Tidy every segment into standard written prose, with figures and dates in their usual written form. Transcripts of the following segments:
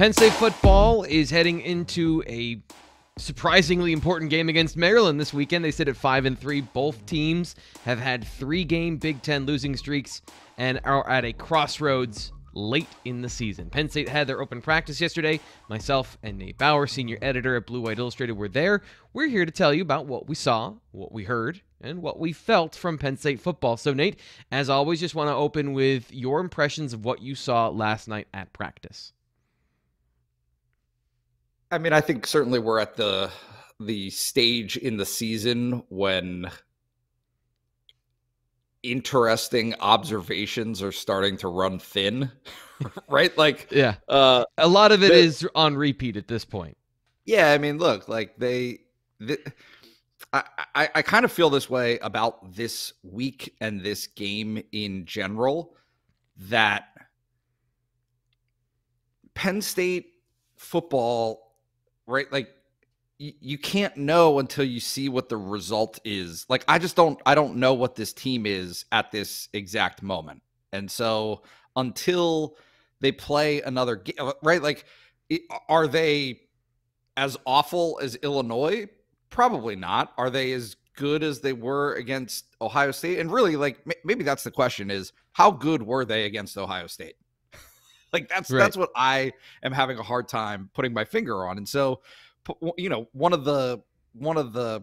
Penn State football is heading into a surprisingly important game against Maryland this weekend. They sit at 5-3. Both teams have had 3-game Big Ten losing streaks and are at a crossroads late in the season. Penn State had their open practice yesterday. Myself and Nate Bauer, senior editor at Blue White Illustrated, were there. We're here to tell you about what we saw, what we heard, and what we felt from Penn State football. So, Nate, as always, just want to open with your impressions of what you saw last night at practice. I mean, I think certainly we're at the stage in the season when interesting observations are starting to run thin, right? Like, yeah, a lot of it is on repeat at this point. Yeah, I mean, look, like I kind of feel this way about this week and this game in general, that Penn State football, right? Like, you can't know until you see what the result is. Like, I don't know what this team is at this exact moment. And so until they play another game, right? Like, are they as awful as Illinois? Probably not. Are they as good as they were against Ohio State? And really, like, maybe that's the question, is how good were they against Ohio State? Like, that's what I am having a hard time putting my finger on. And so, you know, one of the the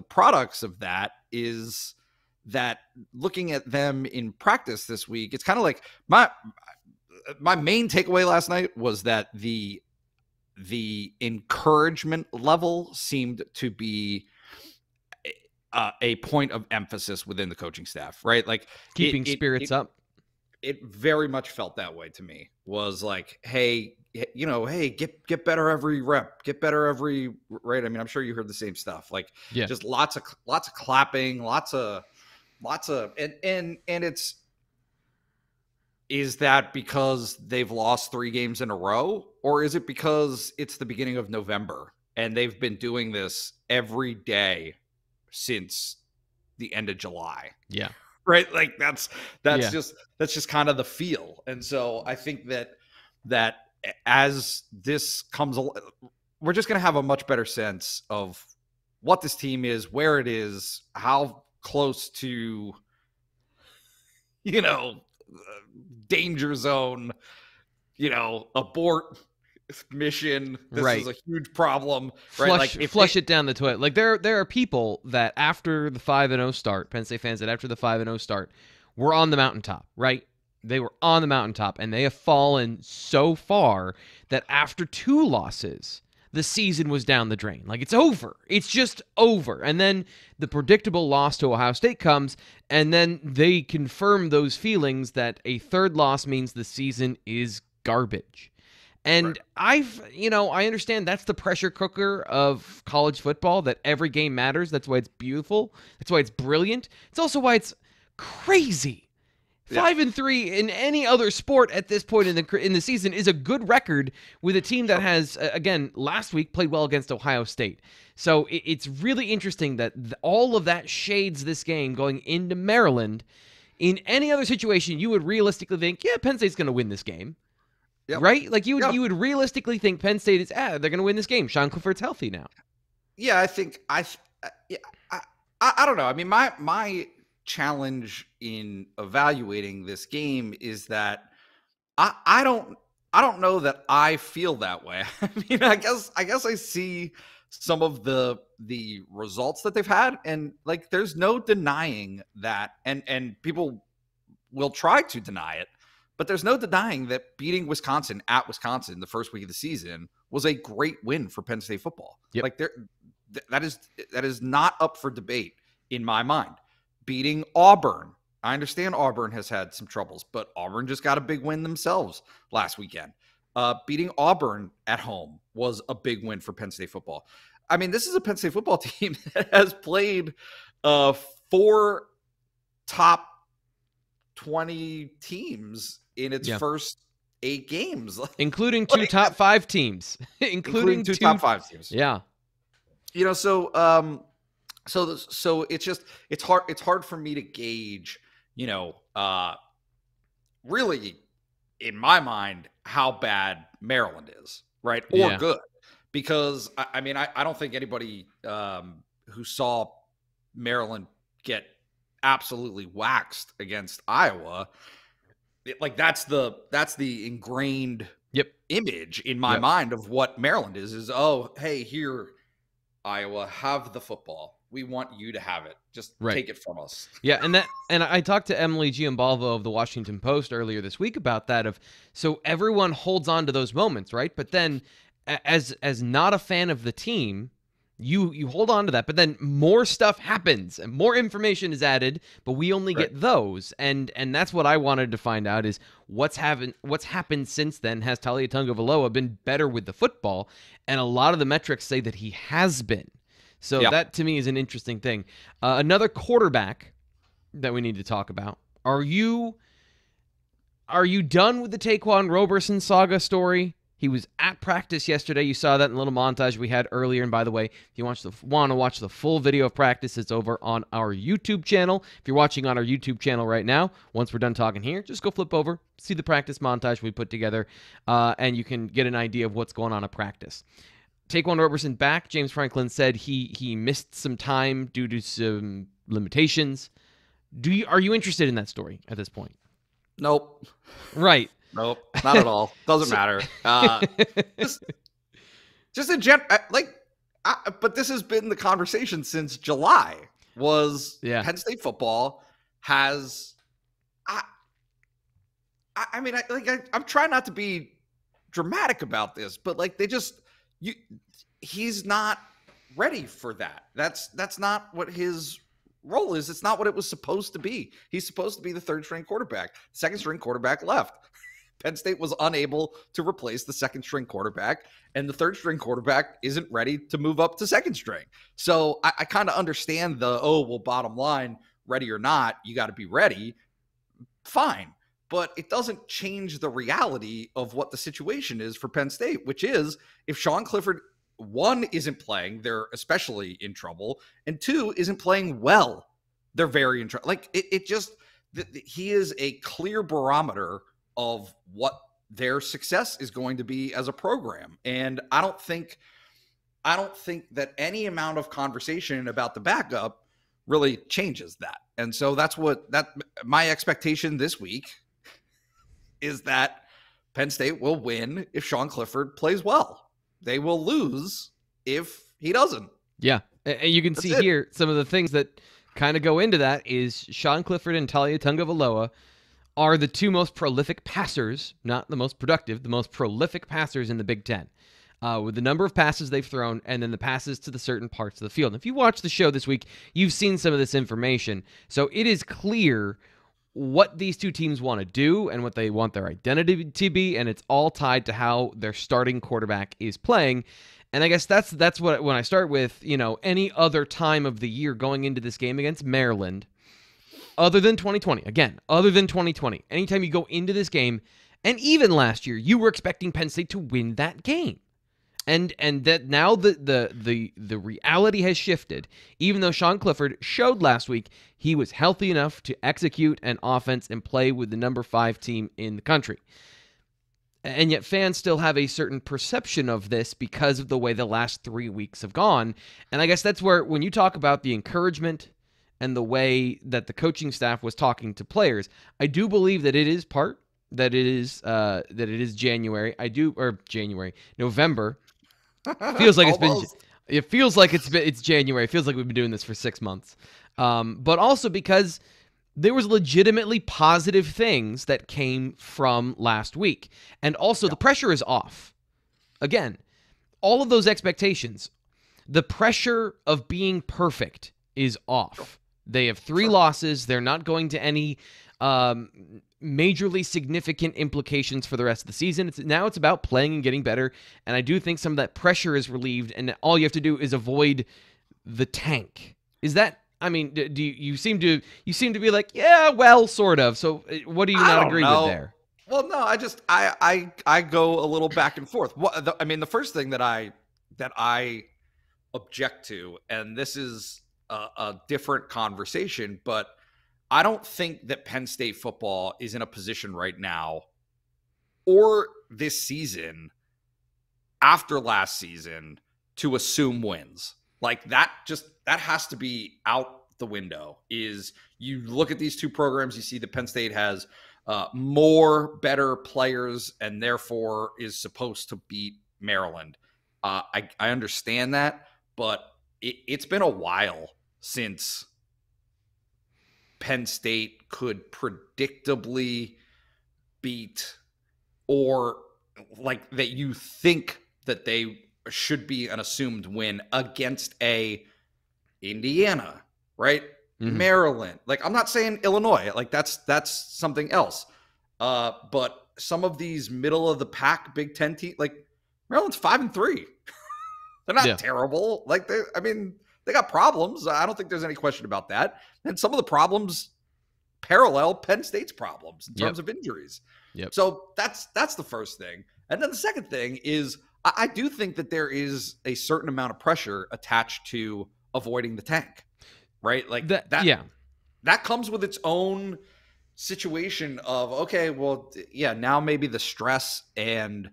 products of that is that looking at them in practice this week, it's kind of like my main takeaway last night was that the encouragement level seemed to be a point of emphasis within the coaching staff, right? Like, keeping spirits up. It very much felt that way to me. Was like, hey, you know, hey, get better every rep, get better every, right? I mean, I'm sure you heard the same stuff. Like, yeah, just lots of clapping, lots of, and is that because they've lost 3 games in a row, or is it because it's the beginning of November and they've been doing this every day since the end of July? Yeah. Right. Like, that's just kind of the feel. And so I think that as this comes along, we're just going to have a much better sense of what this team is, where it is, how close to, you know, danger zone, you know, abort mission. This is a huge problem, right? Flush it down the toilet. Like, there are people that after the 5-0 start, Penn State fans that after the 5-0 start were on the mountaintop, right? They were on the mountaintop, and they have fallen so far that after 2 losses, the season was down the drain. Like, it's over. It's just over. And then the predictable loss to Ohio State comes, and then they confirm those feelings that a 3rd loss means the season is garbage. And I understand that's the pressure cooker of college football, that every game matters. That's why it's beautiful. That's why it's brilliant. It's also why it's crazy. 5-3 in any other sport at this point in the season is a good record with a team that has, again, last week played well against Ohio State. So it's really interesting that all of that shades this game going into Maryland. In any other situation, you would realistically think, yeah, Penn State's going to win this game. Yep. Right? Like, you would realistically think Penn State is, they're going to win this game. Sean Clifford's healthy now. Yeah, I think I don't know. I mean, my challenge in evaluating this game is that I don't know that I feel that way. I mean, I guess I see some of the results that they've had, and like, there's no denying that, and people will try to deny it. But there's no denying that beating Wisconsin at Wisconsin the first week of the season was a great win for Penn State football. Yep. Like, that is not up for debate in my mind. Beating Auburn, I understand Auburn has had some troubles, but Auburn just got a big win themselves last weekend. Beating Auburn at home was a big win for Penn State football. I mean, this is a Penn State football team that has played 4 top 20 teams in its first 8 games, including 2 top 5 teams, including 2 top 5 teams. Yeah. You know, so it's hard for me to gauge, you know, really in my mind, how bad Maryland is, right? Or Yeah. good. Because, I mean, I don't think anybody who saw Maryland get absolutely waxed against Iowa, that's the ingrained Yep. image in my mind of what Maryland is, oh, hey, here, Iowa, have the football. We want you to have it. Just take it from us. Yeah, and I talked to Emily Giambalvo of the Washington Post earlier this week about that. So everyone holds on to those moments, right? But then, as not a fan of the team, you hold on to that. But then more stuff happens and more information is added, but we only get those. And that's what I wanted to find out is what's happened since then. Has Taulia Tagovailoa been better with the football? And a lot of the metrics say that he has been. So that, to me, is an interesting thing. Another quarterback that we need to talk about. Are you done with the Ta'Quan Roberson saga story? He was at practice yesterday. You saw that in a little montage we had earlier. And by the way, if you want to watch the full video of practice, it's over on our YouTube channel. If you're watching on our YouTube channel right now, once we're done talking here, just go flip over, see the practice montage we put together, and you can get an idea of what's going on at practice. Ta'Quan Roberson back. James Franklin said he missed some time due to some limitations. Are you interested in that story at this point? Nope. Right. Nope. Not at all. Doesn't matter. Just in general, but this has been the conversation since July. Penn State football has. I'm trying not to be dramatic about this, but he's not ready for that. That's not what his role is. It's not what it was supposed to be. He's supposed to be the third string quarterback. Second string quarterback left. Penn State was unable to replace the second string quarterback, and the third string quarterback isn't ready to move up to second string. So I kind of understand bottom line, ready or not, you got to be ready. Fine. But it doesn't change the reality of what the situation is for Penn State, which is if Sean Clifford, one, isn't playing, they're especially in trouble, and two, isn't playing well, they're very in trouble. He is a clear barometer of what their success is going to be as a program. And I don't think that any amount of conversation about the backup really changes that. And so my expectation this week is that Penn State will win if Sean Clifford plays well. They will lose if he doesn't. Yeah. And you can see here some of the things that kind of go into that is Sean Clifford and Taulia Tagovailoa are the two most prolific passers, not the most productive, the most prolific passers in the Big Ten. With the number of passes they've thrown and then the passes to the certain parts of the field. And if you watch the show this week, you've seen some of this information. So it is clear what these two teams want to do and what they want their identity to be, and it's all tied to how their starting quarterback is playing. And I guess that's what when I start with, any other time of the year going into this game against Maryland, other than 2020, anytime you go into this game, and even last year, you were expecting Penn State to win that game. And that now the reality has shifted. Even though Sean Clifford showed last week he was healthy enough to execute an offense and play with the number 5 team in the country. And yet fans still have a certain perception of this because of the way the last 3 weeks have gone. And I guess that's where when you talk about the encouragement and the way that the coaching staff was talking to players, I do believe that it is January. November. Feels like it's January. It feels like we've been doing this for 6 months. But also because there was legitimately positive things that came from last week. And also the pressure is off. Again, all of those expectations, the pressure of being perfect is off. They have 3 losses. They're not going to any majorly significant implications for the rest of the season. Now it's about playing and getting better, and I do think some of that pressure is relieved, and all you have to do is avoid the tank. Is that? I mean, do you seem to be like, yeah, well, sort of. So what do you not agree with there? Well, no, I go a little back and forth. The first thing that I object to, and this is a different conversation, but I don't think that Penn State football is in a position right now this season after last season to assume wins. Like that has to be out the window. Is you look at these two programs, you see that Penn State has more better players and therefore is supposed to beat Maryland. I understand that, but it's been a while since Penn State could predictably beat, or like that you think that they should be an assumed win against a Indiana, right? Mm-hmm. Maryland. Like, I'm not saying Illinois, like that's something else. But some of these middle of the pack Big Ten teams, like Maryland's 5-3. They're not terrible. Like they got problems. I don't think there's any question about that. And some of the problems parallel Penn State's problems in terms of injuries. Yep. So that's the first thing. And then the second thing is I do think that there is a certain amount of pressure attached to avoiding the tank, right? Like that comes with its own situation of, okay, well, yeah, now maybe the stress and,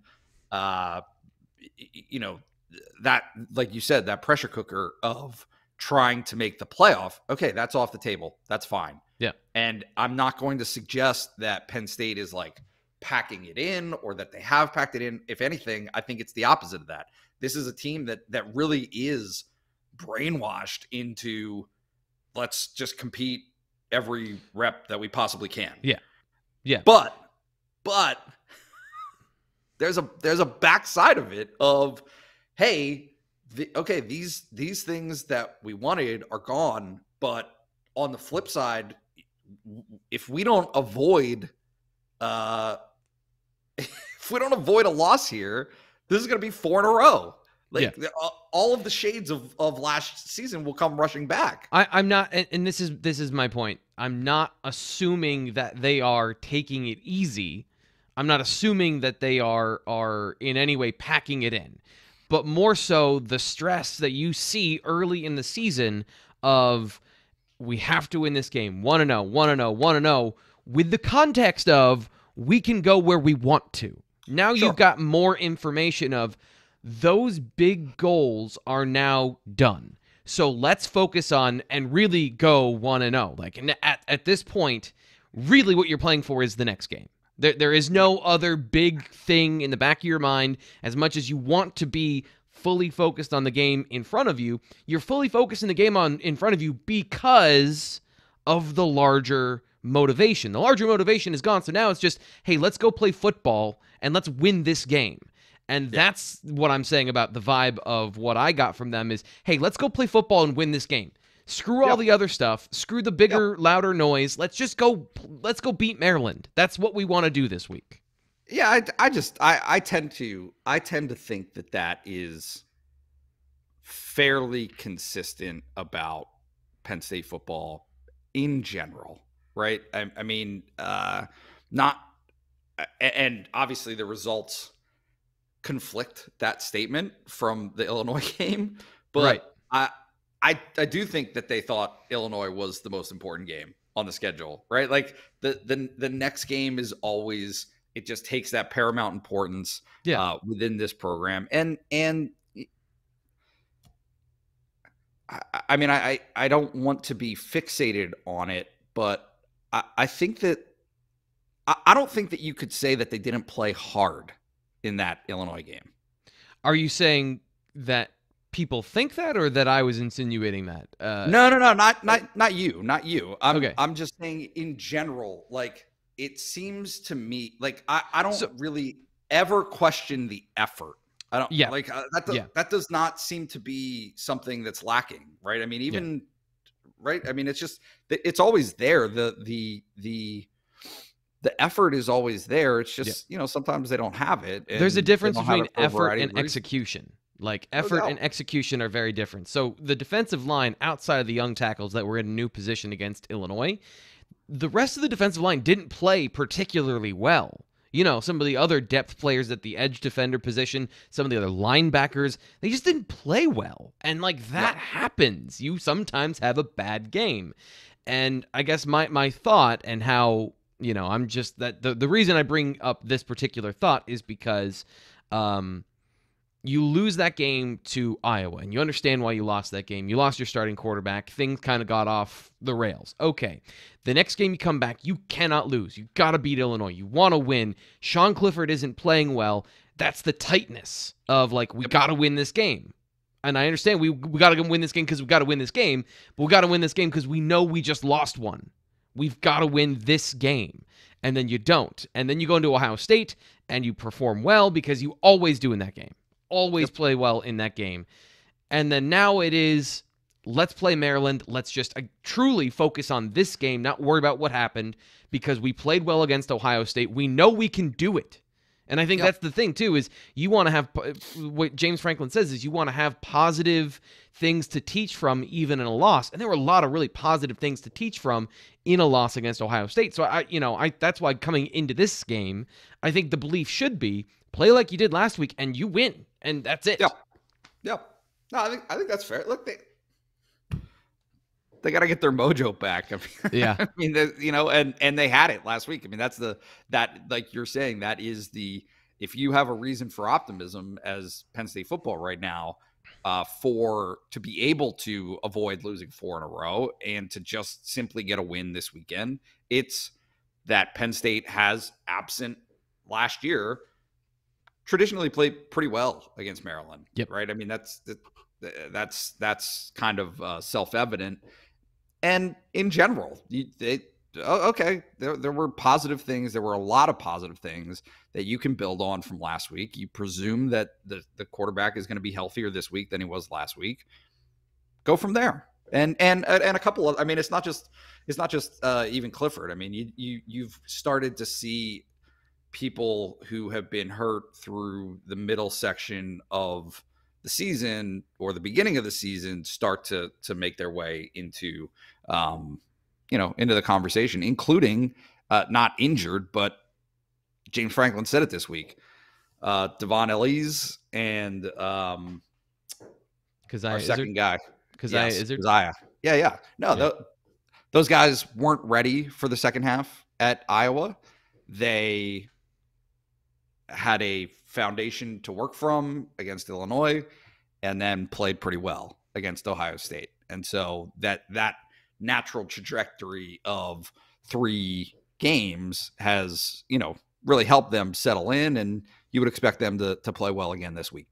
that, like you said, that pressure cooker of trying to make the playoff. Okay, that's off the table. That's fine. Yeah. And I'm not going to suggest that Penn State is like packing it in or that they have packed it in. If anything, I think it's the opposite of that. This is a team that really is brainwashed into let's just compete every rep that we possibly can. Yeah. Yeah. But there's a backside of it of, hey, these things that we wanted are gone, but on the flip side, if we don't avoid a loss here, this is going to be 4 in a row. All of the shades of last season will come rushing back. I'm not, and this is my point. I'm not assuming that they are taking it easy. I'm not assuming that they are in any way packing it in, but more so the stress that you see early in the season of we have to win this game, 1-0, 1-0, 1-0, with the context of we can go where we want to. Now you've got more information of those big goals are now done. So let's focus on and really go 1-0. Like at this point, really what you're playing for is the next game. There is no other big thing in the back of your mind. As much as you want to be fully focused on the game in front of you, you're fully focused in the game in front of you because of the larger motivation. The larger motivation is gone. So now it's just, hey, let's go play football and let's win this game. And that's what I'm saying about the vibe of what I got from them is, hey, let's go play football and win this game. Screw all the other stuff. Screw the bigger, louder noise. Let's go beat Maryland. That's what we want to do this week. Yeah, I tend to think that is fairly consistent about Penn State football in general, right? I mean, not, and obviously the results conflict that statement from the Illinois game, but I do think that they thought Illinois was the most important game on the schedule, right? Like the next game is always, it just takes that paramount importance within this program. And I mean, I don't want to be fixated on it, but I think that I don't think that you could say that they didn't play hard in that Illinois game. Are you saying that people think that, or that I was insinuating that? No, not you. I'm just saying in general, like it seems to me like I don't really ever question the effort. I don't like that does not seem to be something that's lacking, right? I mean, even right. I mean, it's just, it's always there. The effort is always there. It's just, sometimes they don't have it. There's a difference between effort and execution. Like effort and execution are very different. So the defensive line outside of the young tackles that were in a new position against Illinois, the rest of the defensive line didn't play particularly well. Some of the other depth players at the edge defender position, some of the other linebackers, they just didn't play well. And like that happens. You sometimes have a bad game. And I guess my thought and how I'm just that the reason I bring up this particular thought is because you lose that game to Iowa, and you understand why you lost that game. You lost your starting quarterback. Things kind of got off the rails. Okay, the next game you come back, you cannot lose. You got to beat Illinois. You want to win. Sean Clifford isn't playing well. That's the tightness of, like, we got to win this game. And I understand we got to win this game because we got to win this game, but we got to win this game because we know we just lost one. We've got to win this game. And then you don't. And then you go into Ohio State and you perform well because you always do in that game. Always play well in that game. And then now it is, let's play Maryland. Let's just truly focus on this game, not worry about what happened, because we played well against Ohio State. We know we can do it. And I think that's the thing, too, is you want to have, what James Franklin says is you want to have positive things to teach from even in a loss. And there were a lot of really positive things to teach from in a loss against Ohio State. So, that's why coming into this game, I think the belief should be play like you did last week and you win. And that's it. Yep. No, I think that's fair. Look, they got to get their mojo back. I mean, I mean, and they had it last week. I mean, that like you're saying, that is if you have a reason for optimism as Penn State football right now, to be able to avoid losing 4 in a row and to just simply get a win this weekend, it's that Penn State has, absent last year, traditionally played pretty well against Maryland. Yep. Right. I mean, that's kind of self-evident. And in general, there were positive things. There were a lot of positive things that you can build on from last week. You presume that the quarterback is going to be healthier this week than he was last week. Go from there. And a couple of, I mean, it's not just even Clifford. I mean, you've started to see people who have been hurt through the middle section of the season or the beginning of the season start to make their way into into the conversation, including not injured, but James Franklin said it this week. Devon Ellies and our second guy. Keziah. Yeah. No, those guys weren't ready for the second half at Iowa. They had a foundation to work from against Illinois and then played pretty well against Ohio State. And so that natural trajectory of 3 games has, really helped them settle in, and you would expect them to play well again this week.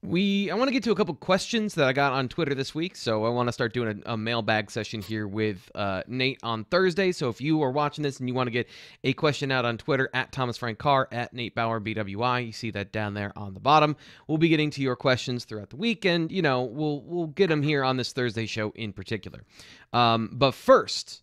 I want to get to a couple questions that I got on Twitter this week, so I want to start doing a mailbag session here with Nate on Thursday. So if you are watching this and you want to get a question out on Twitter, at Thomas Frank Carr, at Nate Bauer BWI, you see that down there on the bottom. We'll be getting to your questions throughout the week, and we'll get them here on this Thursday show in particular. But first,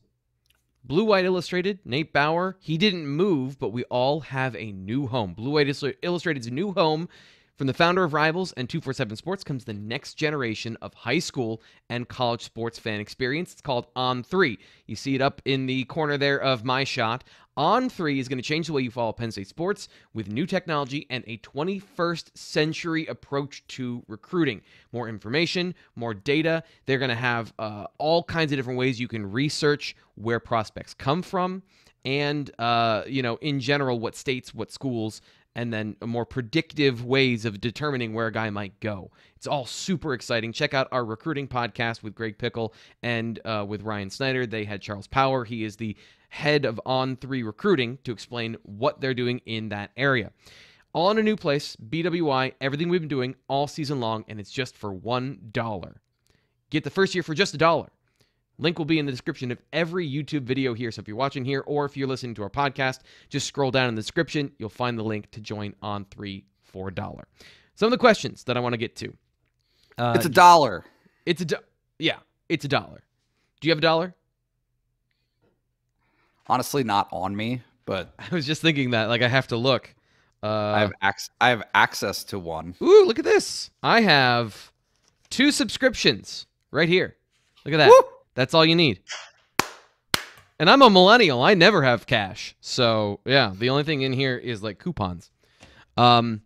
Blue White Illustrated, Nate Bauer, he didn't move, but we all have a new home. Blue White Illustrated's new home. From the founder of Rivals and 247 Sports comes the next generation of high school and college sports fan experience. It's called On3. You see it up in the corner there of my shot. On3 is going to change the way you follow Penn State sports with new technology and a 21st century approach to recruiting. More information, more data. They're going to have all kinds of different ways you can research where prospects come from and, in general, what states, what schools, and then more predictive ways of determining where a guy might go. It's all super exciting. Check out our recruiting podcast with Greg Pickle and with Ryan Snyder. They had Charles Power. He is the head of On3 Recruiting to explain what they're doing in that area. All in a new place, BWI, everything we've been doing all season long, and it's just for $1. Get the first year for just $1. Link will be in the description of every YouTube video here. So if you're watching here or if you're listening to our podcast, just scroll down in the description. You'll find the link to join On3 for $1. Some of the questions that I want to get to. It's $1. It's $1. Do you have $1? Honestly, not on me, but I was just thinking that, I have to look. I have access to one. Ooh, look at this. I have 2 subscriptions right here. Look at that. Woo! That's all you need. And I'm a millennial. I never have cash. So, yeah, the only thing in here is coupons. I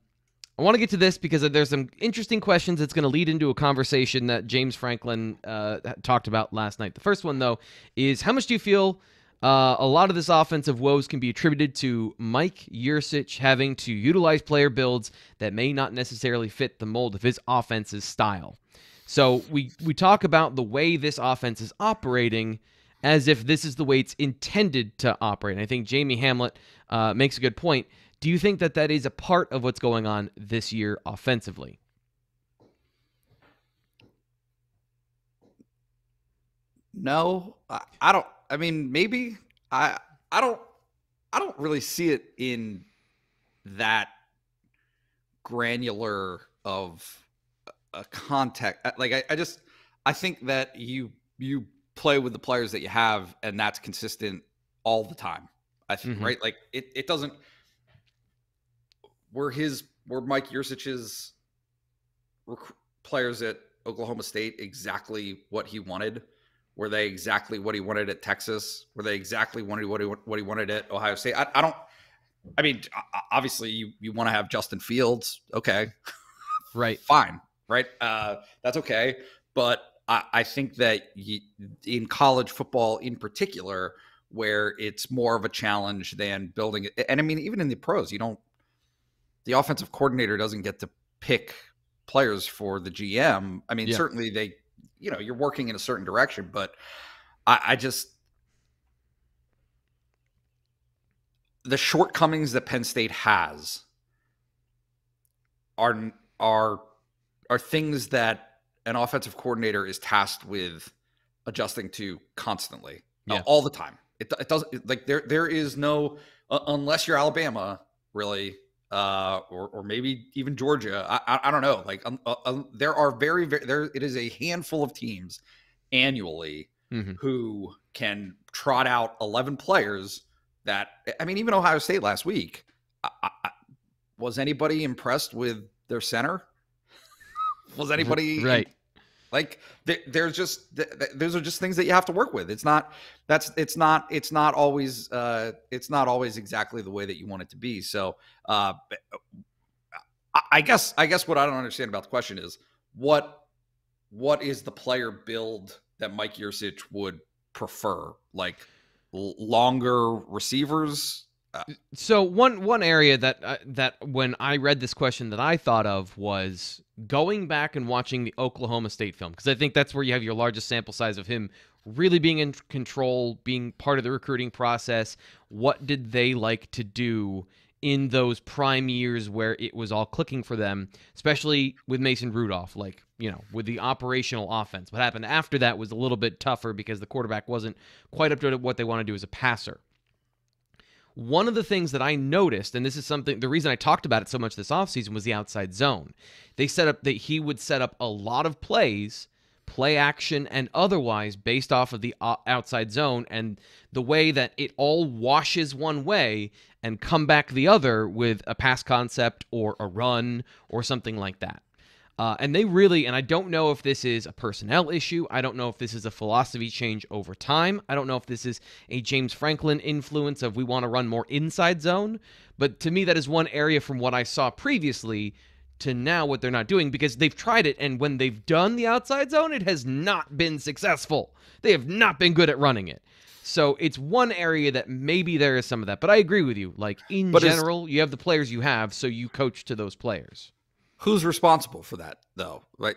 want to get to this because there's some interesting questions that's going to lead into a conversation that James Franklin talked about last night. The first one, though, is how much do you feel A lot of this offensive woes can be attributed to Mike Yurcich having to utilize player builds that may not necessarily fit the mold of his offense's style. So we talk about the way this offense is operating as if this is the way it's intended to operate. And I think Jamie Hamlet makes a good point. Do you think that that is a part of what's going on this year offensively? No, I don't. I mean, maybe I don't. I don't really see it in that granular of a context. Like I think that you play with the players that you have, and that's consistent all the time. I think, right? Like it doesn't. Were Mike Yurcich's players at Oklahoma State exactly what he wanted? Were they exactly what he wanted at Texas? Were they exactly what he wanted at Ohio State? I don't. I mean, obviously, you want to have Justin Fields. Okay, right, fine, right. That's okay. But I think that in college football, in particular, where it's more of a challenge than building it, and I mean, even in the pros, the offensive coordinator doesn't get to pick players for the GM. I mean, certainly they. You're working in a certain direction, but I just the shortcomings that Penn State has are things that an offensive coordinator is tasked with adjusting to constantly, all the time. It doesn't like there is no unless you're Alabama, really. Or maybe even Georgia. I don't know. Like there are there. It is a handful of teams annually who can trot out 11 players. That I mean, even Ohio State last week. Was anybody impressed with their center? Was anybody right? Like there's just those are just things that you have to work with. It's not always exactly the way that you want it to be. So I guess what I don't understand about the question is what is the player build that Mike Yurcich would prefer? Like longer receivers? So one area that when I read this question that I thought of was going back and watching the Oklahoma State film, because I think that's where you have your largest sample size of him really being in control, being part of the recruiting process. What did they like to do in those prime years where it was all clicking for them, especially with Mason Rudolph, like, with the operational offense. What happened after that was a little bit tougher because the quarterback wasn't quite up to what they want to do as a passer. One of the things that I noticed, and this is something, the reason I talked about it so much this offseason was the outside zone. They set up that he would set up a lot of plays, play action and otherwise, based off of the outside zone and the way that it all washes one way and come back the other with a pass concept or a run or something like that. And they really, and I don't know if this is a personnel issue. I don't know if this is a philosophy change over time. I don't know if this is a James Franklin influence of we want to run more inside zone. But to me, that is one area from what I saw previously to now what they're not doing, because they've tried it. And when they've done the outside zone, it has not been successful. They have not been good at running it. So it's one area that maybe there is some of that. But I agree with you. Like in general, you have the players you have, so you coach to those players. Who's responsible for that, though? Right.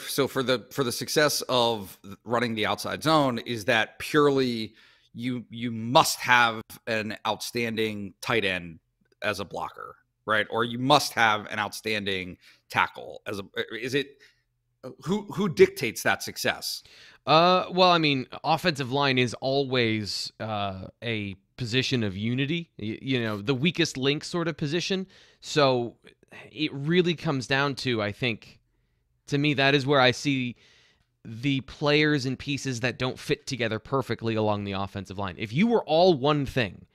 So for the success of running the outside zone, is that purely you must have an outstanding tight end as a blocker, right? Or you must have an outstanding tackle as is it who dictates that success? Well, I mean, offensive line is always a position of unity, the weakest link sort of position. So it really comes down to, I think, to me, that is where I see the players and pieces that don't fit together perfectly along the offensive line. If you were all one thing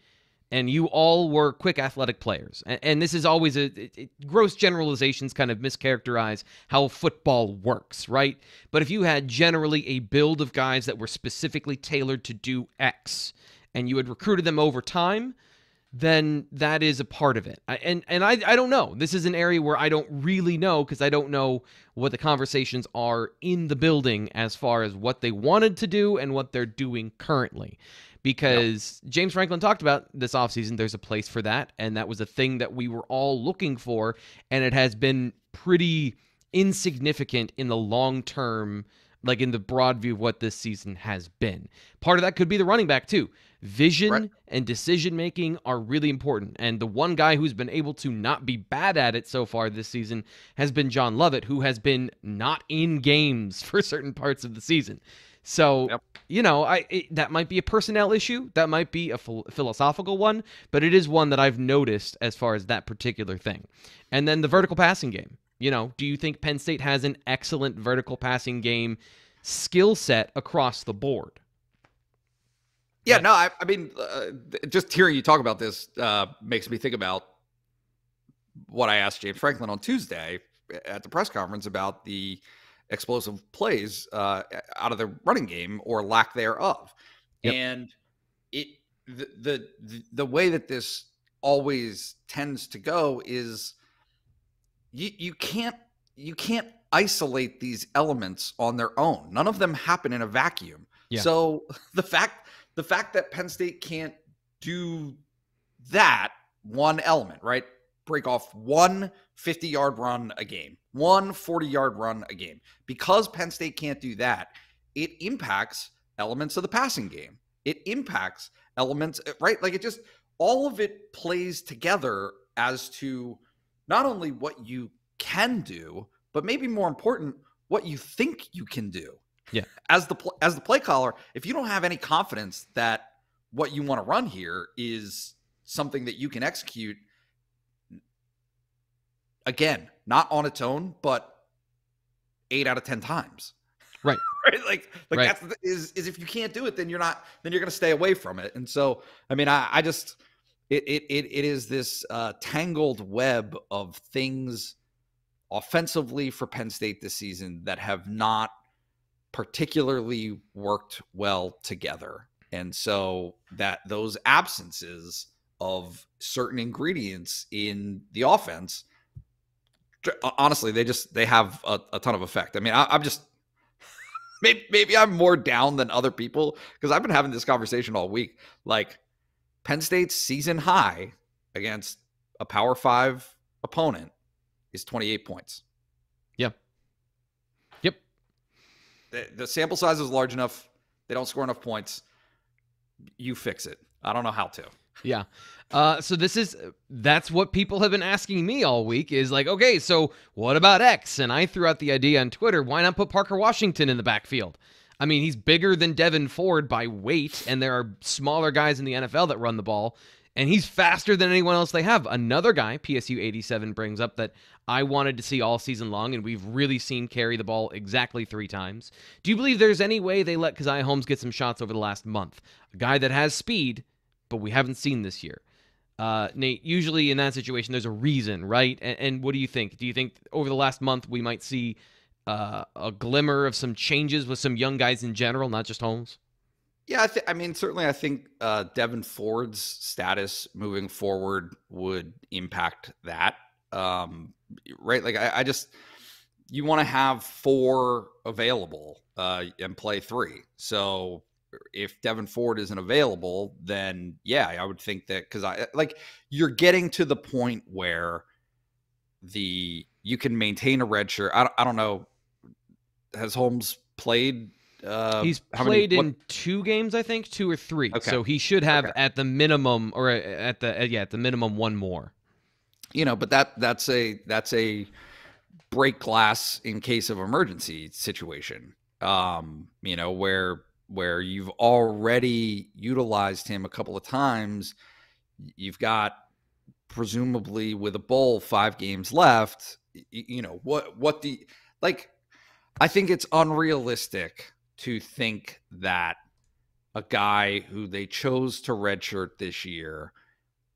and you all were quick athletic players, and this is always gross generalizations kind of mischaracterize how football works, right? But if you had generally a build of guys that were specifically tailored to do X and you had recruited them over time, then that is a part of it. And I don't know. This is an area where I don't really know, because I don't know what the conversations are in the building as far as what they wanted to do and what they're doing currently. because James Franklin talked about this offseason, there's a place for that, and that was a thing that we were all looking for, and it has been pretty insignificant in the long term, like in the broad view of what this season has been. Part of that could be the running back too. Vision and decision making are really important, and the one guy who's been able to not be bad at it so far this season has been John Lovett, who has been not in games for certain parts of the season. So, that might be a personnel issue. That might be a philosophical one, but it is one that I've noticed as far as that particular thing. And then the vertical passing game. Do you think Penn State has an excellent vertical passing game skill set across the board? Yeah, no, I mean, just hearing you talk about this makes me think about what I asked James Franklin on Tuesday at the press conference about the explosive plays out of the running game or lack thereof. Yep. And the way that this always tends to go is you can't isolate these elements on their own. None of them happen in a vacuum. Yeah. So the fact that Penn State can't do that one element, right? Break off one 50-yard run a game, one 40-yard run a game. Because Penn State can't do that, it impacts elements of the passing game. It impacts elements, right? Like, it just, all of it plays together as to not only what you can do, but maybe more important, what you think you can do. Yeah. As the play caller, if you don't have any confidence that what you want to run here is something that you can execute, again, not on its own, but 8 out of 10 times. Right. Right. Like right. That's is if you can't do it, then you're going to stay away from it. And so, I mean, I just, it is this tangled web of things offensively for Penn State this season that have not particularly worked well together. And so that those absences of certain ingredients in the offense, honestly, they have a ton of effect. I mean, I'm just, maybe I'm more down than other people because I've been having this conversation all week. Like, Penn State's season high against a Power 5 opponent is 28 points. Yep. The sample size is large enough. They don't score enough points. You fix it. I don't know how to. Yeah. So that's what people have been asking me all week is like, okay, so what about X? And I threw out the idea on Twitter, why not put Parker Washington in the backfield? I mean, he's bigger than Devin Ford by weight, and there are smaller guys in the NFL that run the ball, and he's faster than anyone else they have. Another guy, PSU 87 brings up that I wanted to see all season long, and we've really seen carry the ball exactly 3 times. Do you believe there's any way they let Keziah Holmes get some shots over the last month? A guy that has speed, but we haven't seen this year. Nate, usually in that situation, there's a reason, right? And what do you think? Do you think over the last month we might see a glimmer of some changes with some young guys in general, not just Holmes? Yeah, certainly I think Devin Ford's status moving forward would impact that. Right? Like, I just, you want to have 4 available and play 3. So if Devin Ford isn't available, then yeah, I would think that, because you're getting to the point where you can maintain a red shirt. I don't know. Has Holmes played? He's played in 2 games, I think, 2 or 3. Okay. So he should have at the minimum, or at the minimum 1 more. But that's a break glass in case of emergency situation. Where you've already utilized him a couple of times. You've got, presumably with a bowl, 5 games left. I think it's unrealistic to think that a guy who they chose to redshirt this year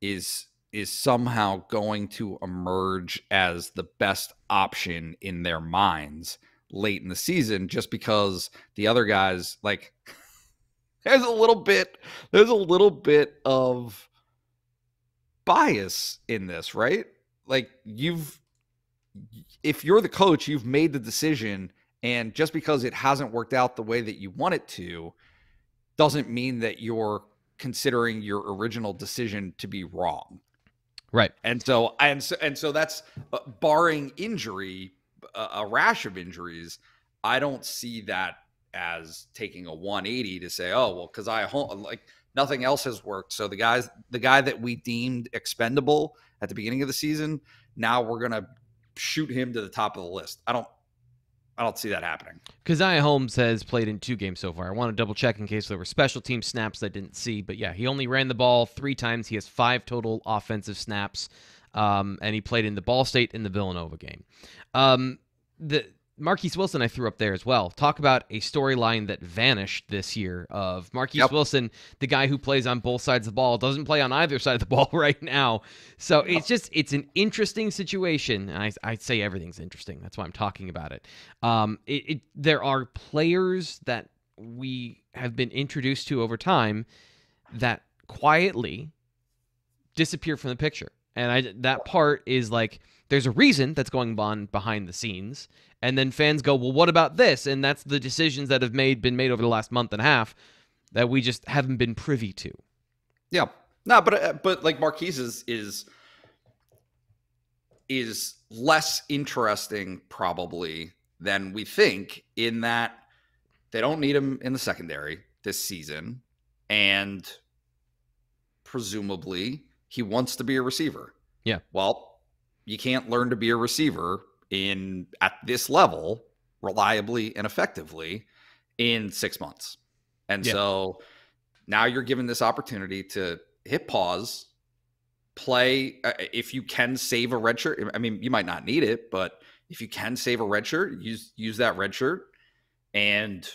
is somehow going to emerge as the best option in their minds late in the season, just because the other guys, like, there's a little bit of bias in this, right? Like, if you're the coach, you've made the decision, and just because it hasn't worked out the way that you want it to, doesn't mean that you're considering your original decision to be wrong. Right. And so that's barring injury, a rash of injuries. I don't see that as taking a 180 to say, oh, well, because like nothing else has worked. So the guy that we deemed expendable at the beginning of the season, now we're going to shoot him to the top of the list. I don't see that happening. Keziah Holmes has played in 2 games so far. I want to double check in case there were special team snaps I didn't see. But yeah, he only ran the ball 3 times. He has 5 total offensive snaps. And he played in the Ball State and the Villanova game. The Marquise Wilson I threw up there as well. Talk about a storyline that vanished this year of Marquise Wilson, the guy who plays on both sides of the ball, doesn't play on either side of the ball right now. So it's an interesting situation. And I'd say everything's interesting. That's why I'm talking about it. There are players that we have been introduced to over time that quietly disappear from the picture. And that part is like, there's a reason that's going on behind the scenes. And then fans go, well, what about this? And that's the decisions that have been made over the last month and a half that we just haven't been privy to. Yeah. No, but like Marquise is less interesting probably than we think, in that they don't need him in the secondary this season. And presumably he wants to be a receiver. Yeah. Well, you can't learn to be a receiver at this level reliably and effectively in 6 months. And so now you're given this opportunity to hit pause, play. If you can save a red shirt, I mean, you might not need it, but if you can save a red shirt, use that red shirt and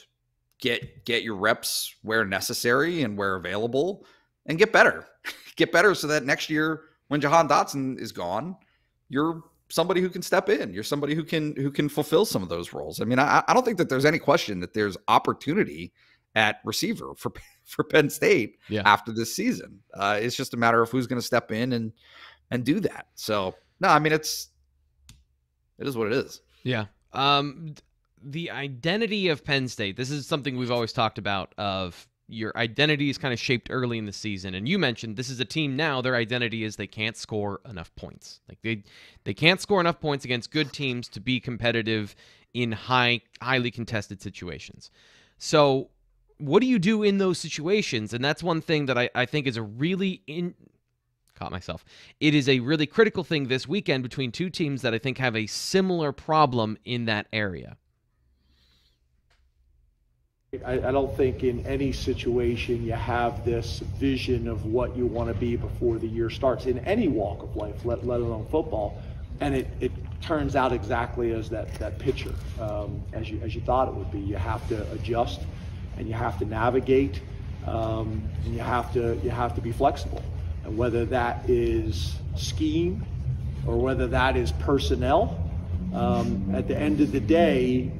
get your reps where necessary and where available, and get better. Get better so that next year when Jahan Dotson is gone, you're somebody who can step in. You're somebody who can fulfill some of those roles. I mean, I don't think that there's any question that there's opportunity at receiver for Penn State after this season. It's just a matter of who's going to step in and do that. So no, I mean, it is what it is. Yeah. The identity of Penn State, this is something we've always talked about, of your identity is kind of shaped early in the season. And you mentioned this is a team now, their identity is they can't score enough points. Like they can't score enough points against good teams to be competitive in highly contested situations. So what do you do in those situations? And that's one thing that I think is It is a really critical thing this weekend between 2 teams that I think have a similar problem in that area. I don't think in any situation you have this vision of what you want to be before the year starts in any walk of life, let alone football. And it turns out exactly as that picture, as you thought it would be. You have to adjust, and you have to navigate, and you have to be flexible. And whether that is scheme or whether that is personnel, at the end of the day,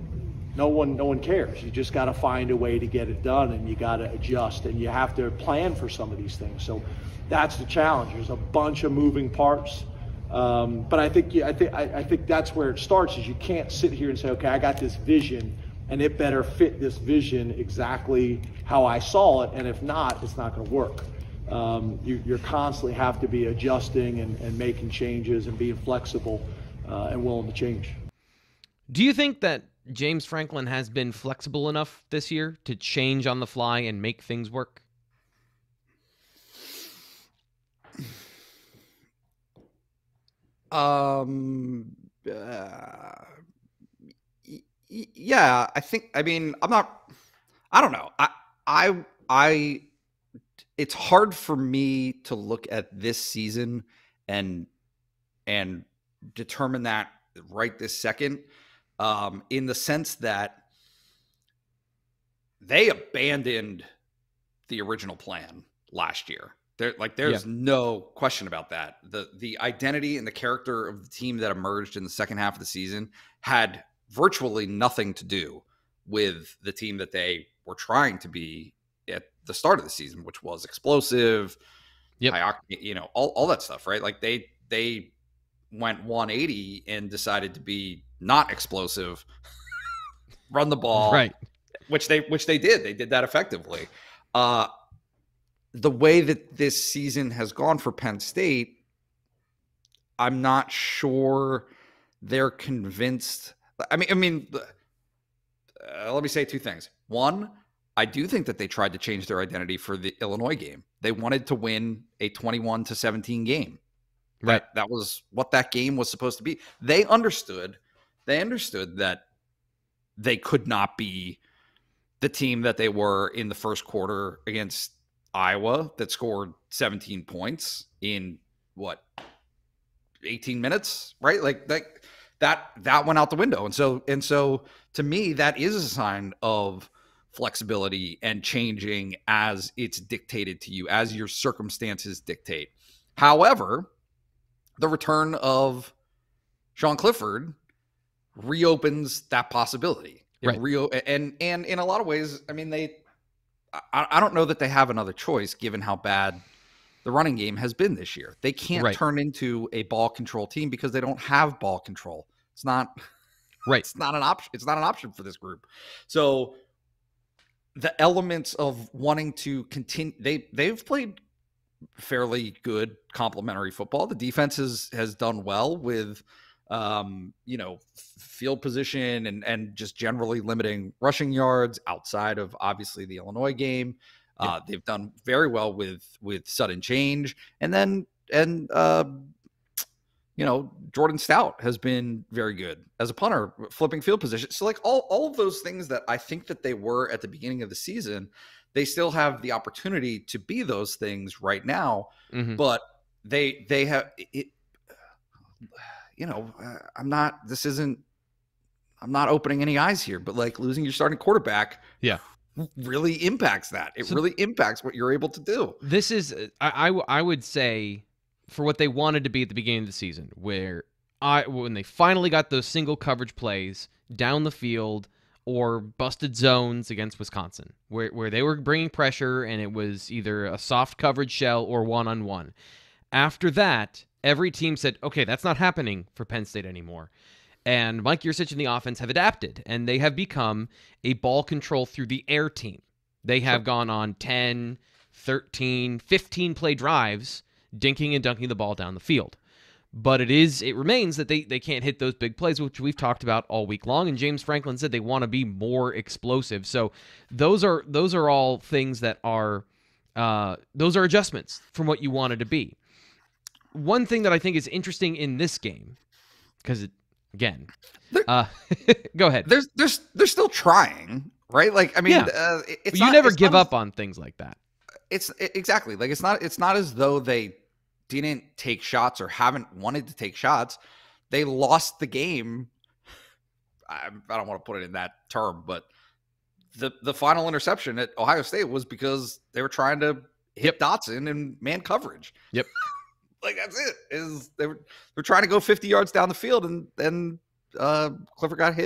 no one cares. You just got to find a way to get it done, and you got to adjust, and you have to plan for some of these things. So that's the challenge. There's a bunch of moving parts, but I think that's where it starts. Is you can't sit here and say, okay, I got this vision, and it better fit this vision exactly how I saw it, and if not, it's not going to work. You constantly have to be adjusting and making changes and being flexible and willing to change. Do you think that James Franklin has been flexible enough this year to change on the fly and make things work? Yeah, I think, I mean, I don't know. It's hard for me to look at this season and determine that right this second, in the sense that they abandoned the original plan last year. There's no question about that. The identity and the character of the team that emerged in the second half of the season had virtually nothing to do with the team that they were trying to be at the start of the season, which was explosive, all that stuff, right? Like they went 180 and decided to be not explosive, run the ball, right? Which they did. They did that effectively. the way that this season has gone for Penn State, I'm not sure they're convinced. Let me say two things. One, I do think that they tried to change their identity for the Illinois game. They wanted to win a 21-17 game. Right. That was what that game was supposed to be. They understood that they could not be the team that they were in the first quarter against Iowa that scored 17 points in 18 minutes, right? Like that went out the window. And so to me, that is a sign of flexibility and changing as it's dictated to you, as your circumstances dictate. However, the return of Sean Clifford reopens that possibility. Right. And in a lot of ways, I mean, I don't know that they have another choice given how bad the running game has been this year. They can't turn into a ball control team because they don't have ball control. It's not right. It's not an option. It's not an option for this group. So the elements of wanting to continue, they've played fairly good complementary football. The defense has done well with field position and just generally limiting rushing yards outside of obviously the Illinois game. They've done very well with sudden change. And Jordan Stout has been very good as a punter, flipping field position. So like all of those things that I think that they were at the beginning of the season, they still have the opportunity to be those things right now. Mm-hmm. But they have it. I'm not opening any eyes here, but like losing your starting quarterback. Yeah. Really impacts that. It really impacts what you're able to do. This is, I would say, for what they wanted to be at the beginning of the season, when they finally got those single coverage plays down the field or busted zones against Wisconsin, where they were bringing pressure and it was either a soft coverage shell or one-on-one. After that, every team said, okay, that's not happening for Penn State anymore. And Mike Yurcich and the offense have adapted, and they have become a ball control through the air team. They have gone on 10, 13, 15-play drives, dinking and dunking the ball down the field. But it remains that they can't hit those big plays, which we've talked about all week long, and James Franklin said they want to be more explosive. So those are all things that are those are adjustments from what you wanted to be. One thing that I think is interesting in this game, because again, go ahead. They're still trying, right? Like, I mean, you never give up on things like that. Exactly like it's not as though they didn't take shots or haven't wanted to take shots. They lost the game. I don't want to put it in that term, but the final interception at Ohio State was because they were trying to hit Dotson in man coverage. Yep. Like that's it. They're trying to go 50 yards down the field, and then Clifford got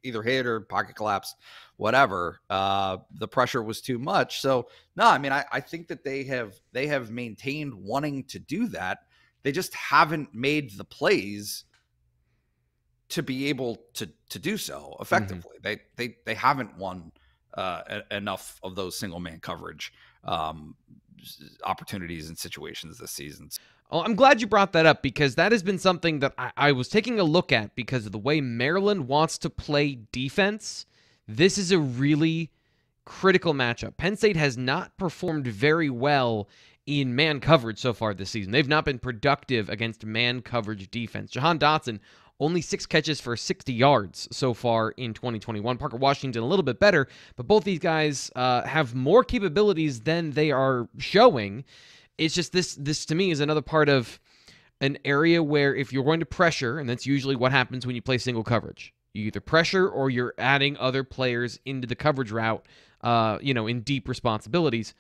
either hit or pocket collapse, whatever. The pressure was too much. So no, I mean I think that they have maintained wanting to do that. They just haven't made the plays to be able to do so effectively. Mm-hmm. They haven't won enough of those single man coverage opportunities and situations this season. Well, I'm glad you brought that up because that has been something that I was taking a look at because of the way Maryland wants to play defense. This is a really critical matchup. Penn State has not performed very well in man coverage so far this season. They've not been productive against man coverage defense. Jahan Dotson, only 6 catches for 60 yards so far in 2021. Parker Washington a little bit better, but both these guys have more capabilities than they are showing. It's just this to me is another part of an area where if you're going to pressure, and that's usually what happens when you play single coverage, you either pressure or you're adding other players into the coverage route, in deep responsibilities.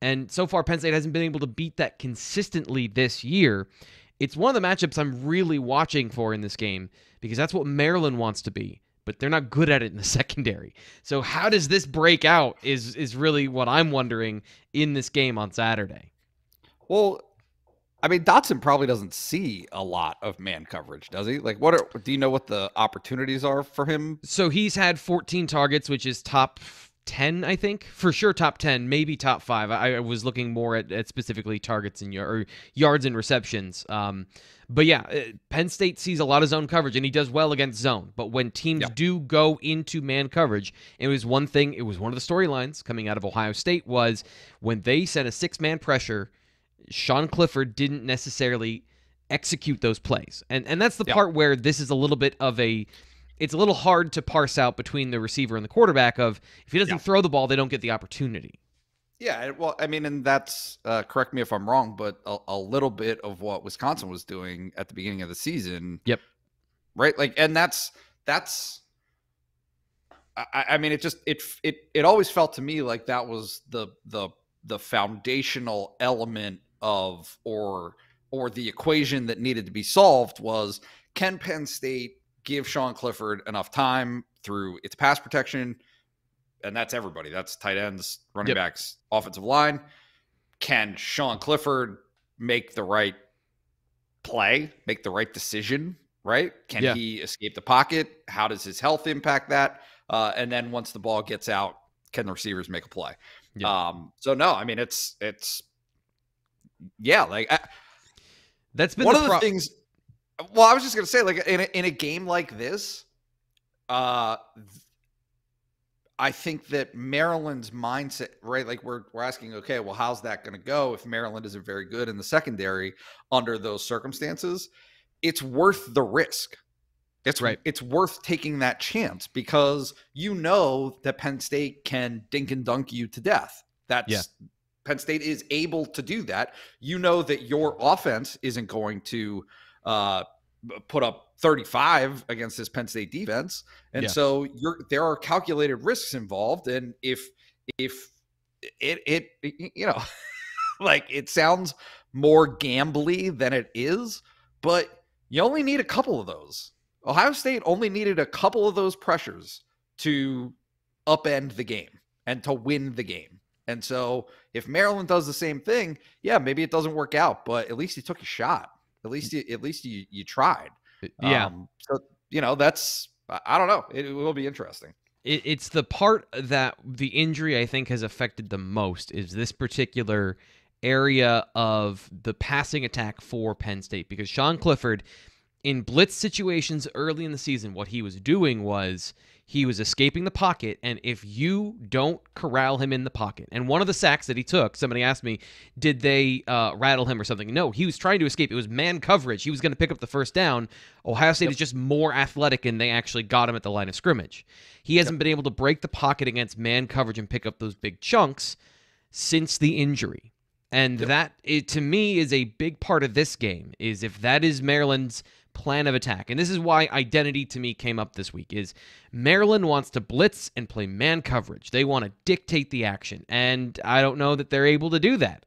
And so far, Penn State hasn't been able to beat that consistently this year. It's one of the matchups I'm really watching for in this game because that's what Maryland wants to be, but they're not good at it in the secondary. So how does this break out is really what I'm wondering in this game on Saturday. Well, I mean, Dotson probably doesn't see a lot of man coverage, does he? Like, do you know what the opportunities are for him? So he's had 14 targets, which is top 10, I think. For sure top 10, maybe top 5. I was looking more at specifically targets and yards and receptions. But yeah, Penn State sees a lot of zone coverage, and he does well against zone. But when teams do go into man coverage, it was one of the storylines coming out of Ohio State was when they sent a 6-man pressure, Sean Clifford didn't necessarily execute those plays. And that's the part where this is a little bit of it's a little hard to parse out between the receiver and the quarterback of if he doesn't throw the ball, they don't get the opportunity. Yeah, well, I mean, and that's, correct me if I'm wrong, but a little bit of what Wisconsin was doing at the beginning of the season. Yep. Right? Like, and that's I mean, it always felt to me like that was the foundational element of, or the equation that needed to be solved was, can Penn State give Sean Clifford enough time through its pass protection? And that's everybody. That's tight ends, running backs, offensive line. Can Sean Clifford make the right play, make the right decision, right? Can he escape the pocket? How does his health impact that? And then once the ball gets out, can the receivers make a play? So no, I mean, it's like that's been one of the things. Well, I was just going to say, like, in a game like this, I think that Maryland's mindset, right? Like we're asking, okay, well, how's that going to go if Maryland isn't very good in the secondary under those circumstances? It's worth the risk. It's worth taking that chance because you know that Penn State can dink and dunk you to death. Penn State is able to do that. You know that your offense isn't going to put up 35 against this Penn State defense. And so there are calculated risks involved. And if it you know, like it sounds more gambly than it is, but you only need a couple of those. Ohio State only needed a couple of those pressures to upend the game and to win the game. And so if Maryland does the same thing, maybe it doesn't work out, but at least you took a shot. At least you tried. So, you know, I don't know. It will be interesting. It's the part that the injury I think has affected the most is this particular area of the passing attack for Penn State, because Sean Clifford in blitz situations early in the season, what he was doing was he was escaping the pocket, and if you don't corral him in the pocket, and one of the sacks that he took, somebody asked me, did they rattle him or something? No, he was trying to escape. It was man coverage. He was going to pick up the first down. Ohio State is just more athletic, and they actually got him at the line of scrimmage. He hasn't been able to break the pocket against man coverage and pick up those big chunks since the injury. And that, to me, is a big part of this game, is if that is Maryland's plan of attack. And this is why identity to me came up this week, is Maryland wants to blitz and play man coverage. They want to dictate the action. And I don't know that they're able to do that.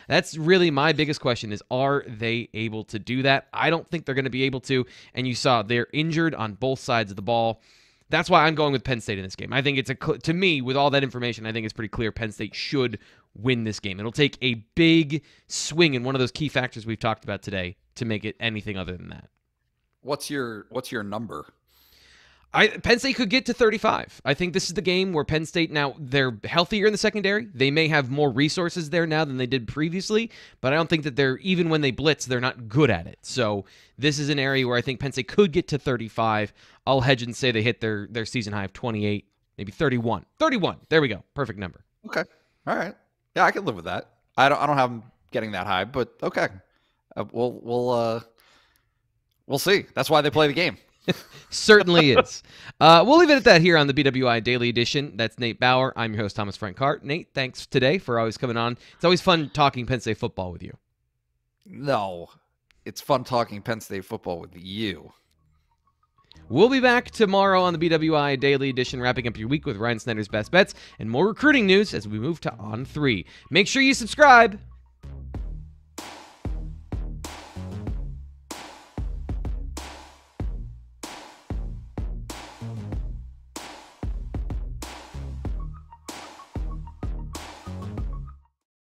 That's really my biggest question is, are they able to do that? I don't think they're going to be able to. And you saw they're injured on both sides of the ball. That's why I'm going with Penn State in this game. I think to me, with all that information, I think it's pretty clear Penn State should win this game. It'll take a big swing in one of those key factors we've talked about today to make it anything other than that. What's your number? Penn State could get to 35. I think this is the game where Penn State, now they're healthier in the secondary. They may have more resources there now than they did previously, but I don't think that even when they blitz, they're not good at it. So this is an area where I think Penn State could get to 35. I'll hedge and say they hit their season high of 28, maybe 31. 31. There we go. Perfect number. Okay. All right. Yeah, I can live with that. I don't have them getting that high, but okay. We'll see. That's why they play the game. Certainly is. We'll leave it at that here on the BWI Daily Edition. That's Nate Bauer. I'm your host, Thomas Frank Carr. Nate, thanks today for always coming on. It's always fun talking Penn State football with you. No, it's fun talking Penn State football with you. We'll be back tomorrow on the BWI Daily Edition, wrapping up your week with Ryan Snyder's Best Bets and more recruiting news as we move to On 3. Make sure you subscribe.